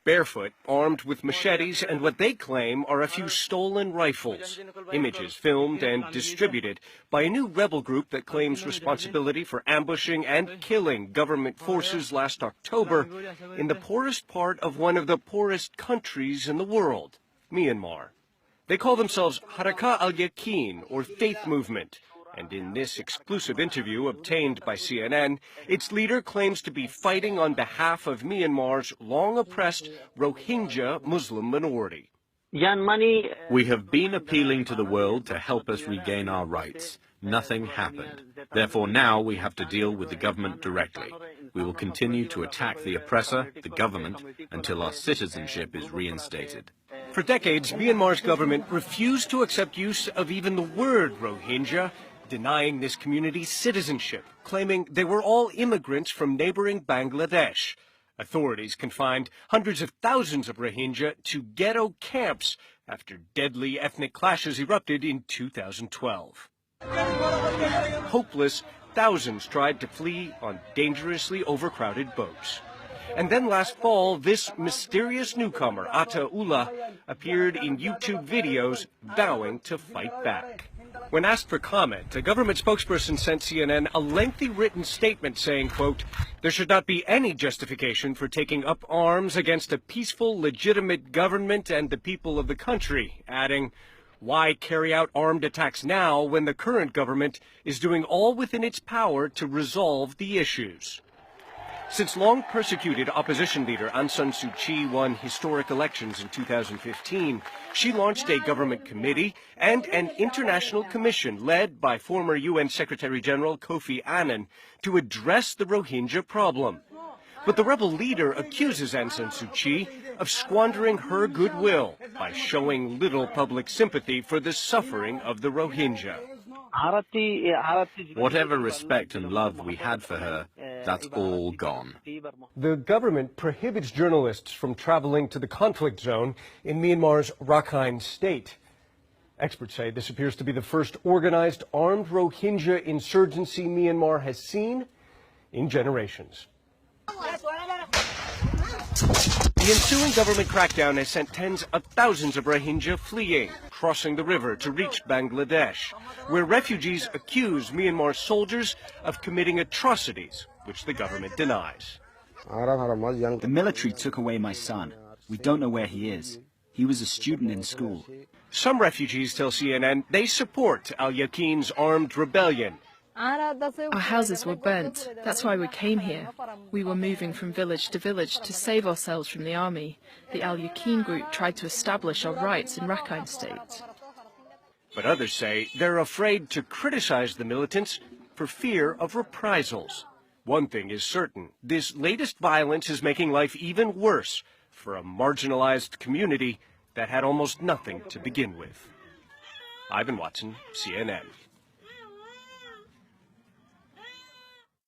Barefoot, armed with machetes and what they claim are a few stolen rifles. Images filmed and distributed by a new rebel group that claims responsibility for ambushing and killing government forces last October in the poorest part of one of the poorest countries in the world, Myanmar. They call themselves Haraka al-Yaqin, or Faith Movement. And in this exclusive interview obtained by CNN, its leader claims to be fighting on behalf of Myanmar's long-oppressed Rohingya Muslim minority. We have been appealing to the world to help us regain our rights. Nothing happened. Therefore, now we have to deal with the government directly. We will continue to attack the oppressor, the government, until our citizenship is reinstated. For decades, Myanmar's government refused to accept use of even the word Rohingya, denying this community citizenship, claiming they were all immigrants from neighboring Bangladesh. Authorities confined hundreds of thousands of Rohingya to ghetto camps after deadly ethnic clashes erupted in 2012. Hopeless, thousands tried to flee on dangerously overcrowded boats. And then last fall, this mysterious newcomer, Atta Ullah, appeared in YouTube videos vowing to fight back. When asked for comment, a government spokesperson sent CNN a lengthy written statement saying, quote, "There should not be any justification for taking up arms against a peaceful, legitimate government and the people of the country," adding, "Why carry out armed attacks now when the current government is doing all within its power to resolve the issues?" Since long-persecuted opposition leader Aung San Suu Kyi won historic elections in 2015, she launched a government committee and an international commission led by former UN Secretary-General Kofi Annan to address the Rohingya problem. But the rebel leader accuses Aung San Suu Kyi of squandering her goodwill by showing little public sympathy for the suffering of the Rohingya. Whatever respect and love we had for her, that's all gone. The government prohibits journalists from traveling to the conflict zone in Myanmar's Rakhine state. Experts say this appears to be the first organized armed Rohingya insurgency Myanmar has seen in generations. The ensuing government crackdown has sent tens of thousands of Rohingya fleeing, crossing the river to reach Bangladesh, where refugees accuse Myanmar soldiers of committing atrocities, which the government denies. The military took away my son. We don't know where he is. He was a student in school. Some refugees tell CNN they support al-Yaqin's armed rebellion. Our houses were burnt. That's why we came here. We were moving from village to village to save ourselves from the army. The al-Yaqin group tried to establish our rights in Rakhine State. But others say they're afraid to criticize the militants for fear of reprisals. One thing is certain, this latest violence is making life even worse for a marginalized community that had almost nothing to begin with. Ivan Watson, CNN.